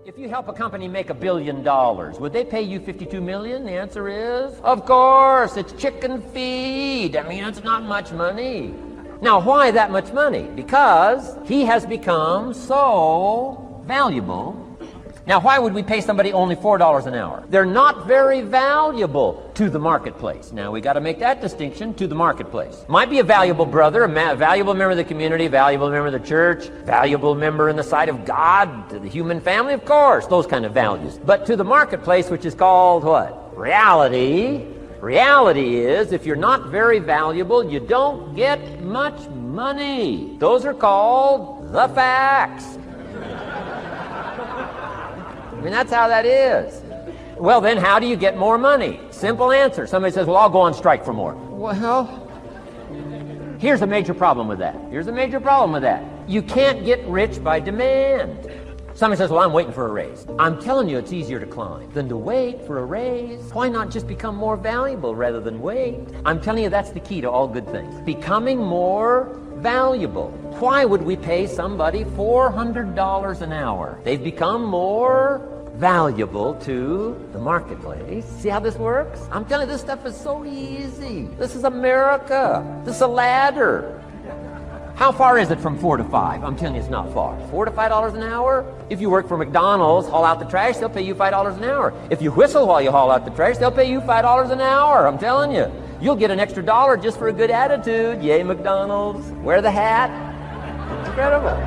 If you help a company make $1 billion, would they pay you $52 million? The answer is, of course, it's chicken feed. I mean, it's not much money. Now, why that much money? Because he has become so valuable. Now, why would we pay somebody only $4 an hour? They're not very valuable to the marketplace. Now, we got to make that distinction, to the marketplace. Might be a valuable brother, a valuable member of the community, valuable member of the church, valuable member in the sight of God, to the human family, of course, those kind of values. But to the marketplace, which is called what? Reality. Reality is, if you're not very valuable, you don't get much money. Those are called the facts. I mean, that's how that is. Well, then how do you get more money? Simple answer. Somebody says, well, I'll go on strike for more. Well, here's a major problem with that. You can't get rich by demand. Somebody says, well, I'm waiting for a raise. I'm telling you, it's easier to climb than to wait for a raise. Why not just become more valuable rather than wait? I'm telling you, that's the key to all good things. Becoming more valuable. Why would we pay somebody $400 an hour? They've become more valuable to the marketplace. See how this works? I'm telling you, this stuff is so easy. This is America. This is a ladder. How far is it from 4 to 5? I'm telling you, it's not far. $4 to $5 an hour? If you work for McDonald's, haul out the trash, they'll pay you $5 an hour. If you whistle while you haul out the trash, they'll pay you $5 an hour. I'm telling you. You'll get an extra $1 just for a good attitude. Yay, McDonald's. Wear the hat. It's incredible.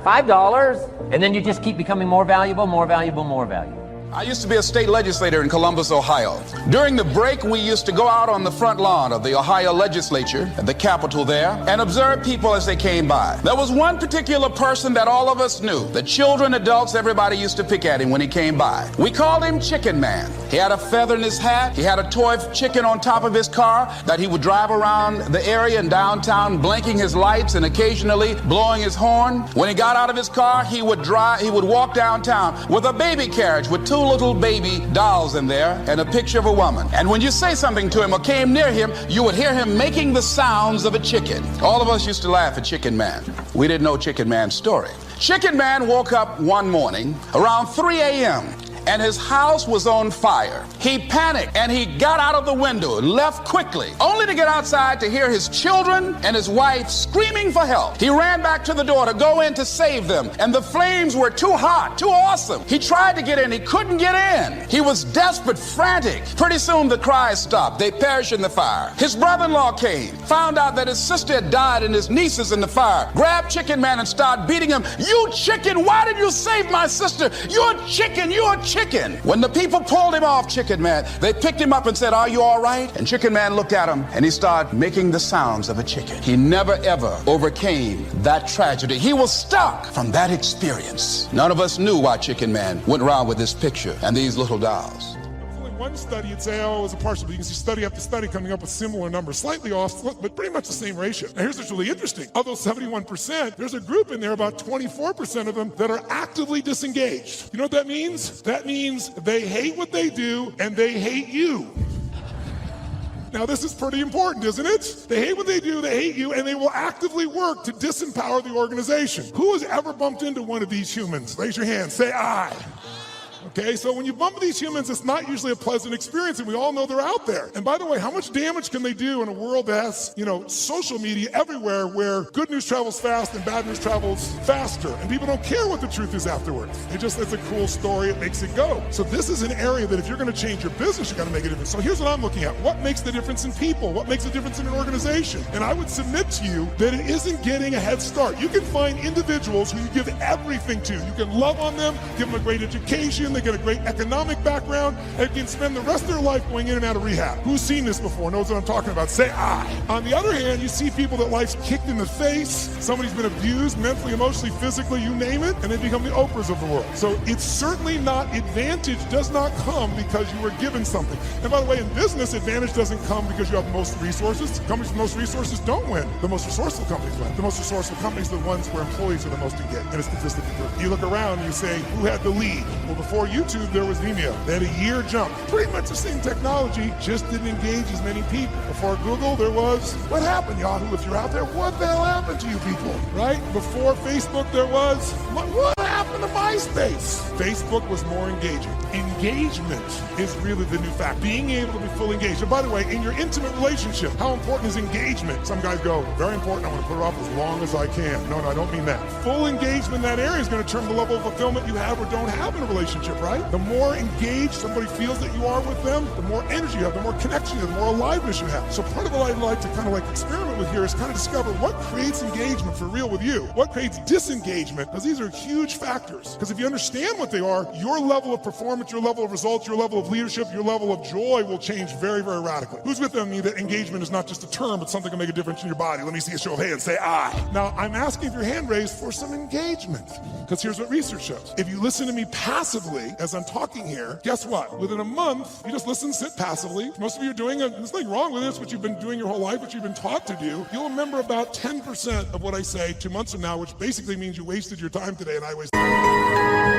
$5, and then you just keep becoming more valuable, more valuable, more valuable. I used to be a state legislator in Columbus, Ohio. During the break, we used to go out on the front lawn of the Ohio legislature, at the Capitol there, and observe people as they came by. There was one particular person that all of us knew. The children, adults, everybody used to pick at him when he came by. We called him Chicken Man. He had a feather in his hat. He had a toy chicken on top of his car that he would drive around the area in downtown, blinking his lights and occasionally blowing his horn. When he got out of his car, he would walk downtown with a baby carriage with 2 little baby dolls in there and a picture of a woman. And when you say something to him or came near him, you would hear him making the sounds of a chicken. All of us used to laugh at Chicken Man. We didn't know Chicken Man's story. Chicken Man woke up one morning around 3 a.m. and his house was on fire. He panicked and he got out of the window and left quickly, only to get outside to hear his children and his wife screaming for help. He ran back to the door to go in to save them, and the flames were too hot, too awesome. He tried to get in, he couldn't get in. He was desperate, frantic. Pretty soon the cries stopped. They perished in the fire. His brother-in-law came, found out that his sister had died and his nieces in the fire, grabbed Chicken Man and started beating him. You chicken, why did you save my sister? You're a chicken, you're a chicken. When the people pulled him off Chicken Man, they picked him up and said, are you all right? And Chicken Man looked at him and he started making the sounds of a chicken. He never ever overcame that tragedy. He was stuck from that experience. None of us knew why Chicken Man went around with this picture and these little dolls. One study, you'd say, oh, it was a partial, but you can see study after study coming up with similar numbers, slightly off, but pretty much the same ratio. Now, here's what's really interesting. Of those 71%, there's a group in there, about 24% of them, that are actively disengaged. You know what that means? That means they hate what they do, and they hate you. Now, this is pretty important, isn't it? They hate what they do, they hate you, and they will actively work to disempower the organization. Who has ever bumped into one of these humans? Raise your hand, say I. Okay, so when you bump these humans, it's not usually a pleasant experience, and we all know they're out there. And by the way, how much damage can they do in a world that has, social media everywhere where good news travels fast and bad news travels faster, and people don't care what the truth is afterwards. It's a cool story, it makes it go. So this is an area that if you're gonna change your business, you gotta make a difference. So here's what I'm looking at. What makes the difference in people? What makes a difference in an organization? And I would submit to you that it isn't getting a head start. You can find individuals who you give everything to. You can love on them, give them a great education, they get a great economic background, and can spend the rest of their life going in and out of rehab. Who's seen this before, knows what I'm talking about? Say I. On the other hand, you see people that life's kicked in the face, somebody's been abused mentally, emotionally, physically, you name it, and they become the Oprahs of the world. So it's certainly not, advantage does not come because you were given something. And by the way, in business, advantage doesn't come because you have the most resources. Companies with the most resources don't win. The most resourceful companies win. The most resourceful companies are the ones where employees are the most engaged. And it's statistically true. You look around and you say, who had the lead? Well, before YouTube, there was Vimeo. They had a year jump. Pretty much the same technology, just didn't engage as many people. Before Google, there was, what happened, Yahoo? If you're out there, what the hell happened to you people, right? Before Facebook, there was, what happened? Even the MySpace. Facebook was more engaging. Engagement is really the new fact. Being able to be fully engaged. And by the way, in your intimate relationship, how important is engagement? Some guys go, very important, I want to put it off as long as I can. No, I don't mean that. Full engagement in that area is going to determine the level of fulfillment you have or don't have in a relationship, right? The more engaged somebody feels that you are with them, the more energy you have, the more connection you have, the more aliveness you have. So part of what I'd like to kind of like experiment with here is kind of discover what creates engagement for real with you. What creates disengagement? Because these are huge factors. Because if you understand what they are, your level of performance, your level of results, your level of leadership, your level of joy will change very, very radically. Who's with me that engagement is not just a term, but something that can make a difference in your body? Let me see a show of hands. Say I. Now, I'm asking if your hand raised for some engagement. Because here's what research shows. If you listen to me passively as I'm talking here, guess what? Within a month, you just listen, sit passively. Most of you are doing it. There's nothing wrong with this, what you've been doing your whole life, what you've been taught to do. You'll remember about 10% of what I say 2 months from now, which basically means you wasted your time today and I wasted. Mine.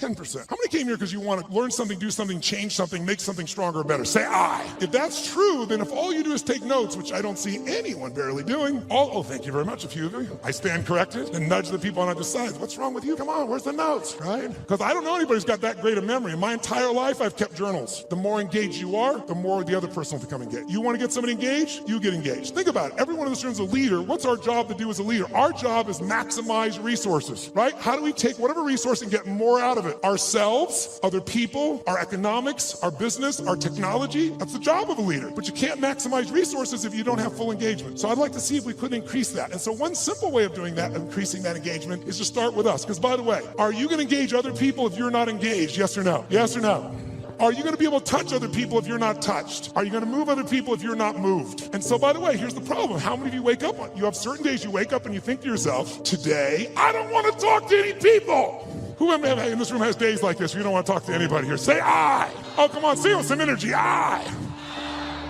10%. How many came here because you want to learn something, do something, change something, make something stronger or better? Say I. If that's true, then if all you do is take notes, which I don't see anyone barely doing, oh, thank you very much, a few of you. I stand corrected and nudge the people on either side. What's wrong with you? Come on, where's the notes, right? Because I don't know anybody who's got that great a memory. In my entire life, I've kept journals. The more engaged you are, the more the other person will become engaged. You want to get somebody engaged? You get engaged. Think about it. Everyone in this room is a leader. What's our job to do as a leader? Our job is maximize resources, right? How do we take whatever resource and get more out of it? Ourselves, other people, our economics, our business, our technology. That's the job of a leader. But you can't maximize resources if you don't have full engagement. So I'd like to see if we could increase that. And so one simple way of doing that, increasing that engagement, is to start with us. Because by the way, are you going to engage other people if you're not engaged? Yes or no? Yes or no? Are you going to be able to touch other people if you're not touched? Are you going to move other people if you're not moved? And so, by the way, here's the problem. How many of you wake up on? You have certain days you wake up and you think to yourself, today, I don't want to talk to any people. Who in this room has days like this? You don't want to talk to anybody here. Say I. Oh, come on, say with some energy. I.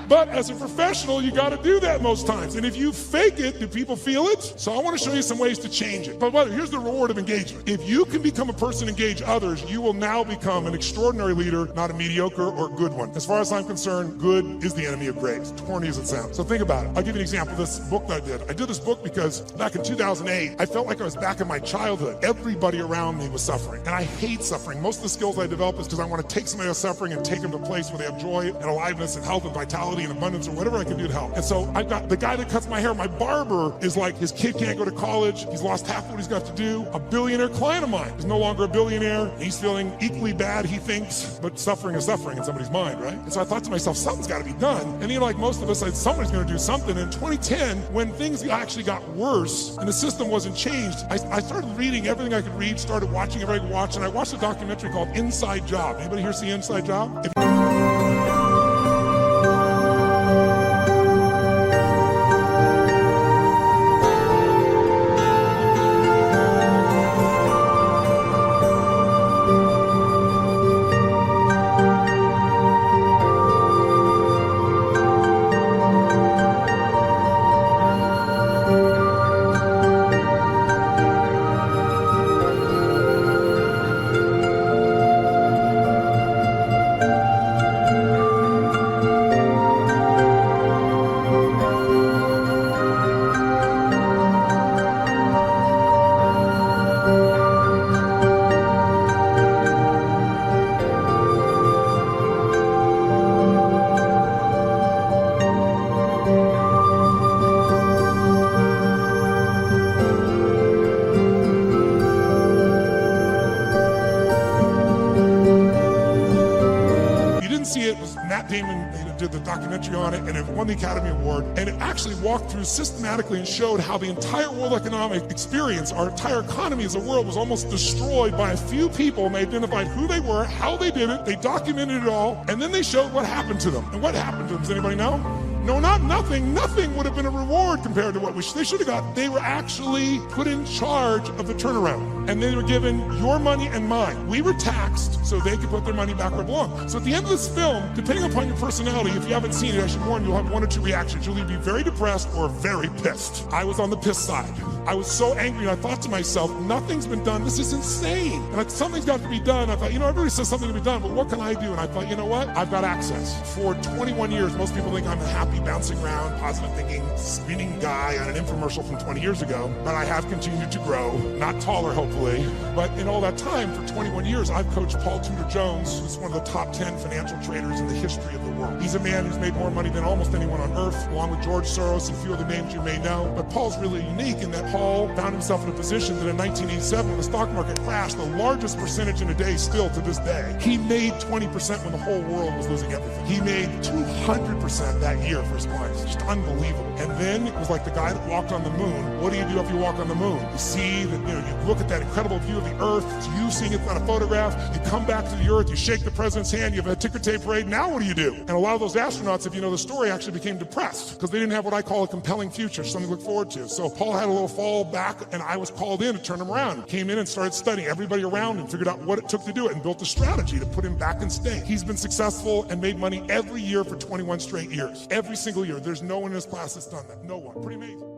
But as a professional, you got to do that most times. And if you fake it, do people feel it? So I want to show you some ways to change it. But here's the reward of engagement. If you can become a person, engage others, you will now become an extraordinary leader, not a mediocre or good one. As far as I'm concerned, good is the enemy of great, as corny as it sounds. So think about it. I'll give you an example of this book that I did. I did this book because back in 2008, I felt like I was back in my childhood. Everybody around me was suffering. And I hate suffering. Most of the skills I developed is because I want to take somebody else suffering and take them to a place where they have joy and aliveness and health and vitality and abundance or whatever I can do to help. And so I've got the guy that cuts my hair, my barber, is like, his kid can't go to college. He's lost half what he's got to do. A billionaire client of mine is no longer a billionaire. He's feeling equally bad, he thinks, but suffering is suffering in somebody's mind, right? And so I thought to myself, something's got to be done. And like most of us, somebody's going to do something. In 2010, when things actually got worse and the system wasn't changed, I started reading everything I could read, started watching everything I could watch, and I watched a documentary called Inside Job. Anybody here see Inside Job? Matt Damon did the documentary on it, and it won the Academy Award. And it actually walked through systematically and showed how the entire world economic experience, our entire economy as a world, was almost destroyed by a few people. And they identified who they were, how they did it, they documented it all, and then they showed what happened to them. And what happened to them, does anybody know? No, not nothing. Nothing would have been a reward compared to what they should have got. They were actually put in charge of the turnaround. And they were given your money and mine. We were taxed so they could put their money back where it belonged. So at the end of this film, depending upon your personality, if you haven't seen it, I should warn you, you'll have one or two reactions. You'll either be very depressed or very pissed. I was on the pissed side. I was so angry, and I thought to myself, nothing's been done. This is insane. And something's got to be done. I thought, everybody says something to be done, but what can I do? And I thought, you know what? I've got access. For 21 years, most people think I'm a happy, bouncing around, positive thinking, spinning guy on an infomercial from 20 years ago. But I have continued to grow, not taller, hopefully. But in all that time, for 21 years, I've coached Paul Tudor Jones, who's one of the top 10 financial traders in the history of the world. He's a man who's made more money than almost anyone on earth, along with George Soros and a few other names you may know. But Paul's really unique in that Paul found himself in a position that in 1987, when the stock market crashed, the largest percentage in a day still to this day, he made 20% when the whole world was losing everything. He made 200% that year for his clients. Just unbelievable. And then it was like the guy that walked on the moon. What do you do if you walk on the moon? You see that, you look at that incredible view of the earth. It's you seeing it on a photograph. You come back to the earth. You shake the president's hand. You have a ticker tape parade. Now what do? And a lot of those astronauts, if you know the story, actually became depressed because they didn't have what I call a compelling future, something to look forward to. So Paul had a little fall back, and I was called in to turn him around. He came in and started studying everybody around him, figured out what it took to do it, and built a strategy to put him back in state. He's been successful and made money every year for 21 straight years. Every single year. There's no one in his class that's done that. No one. Pretty amazing.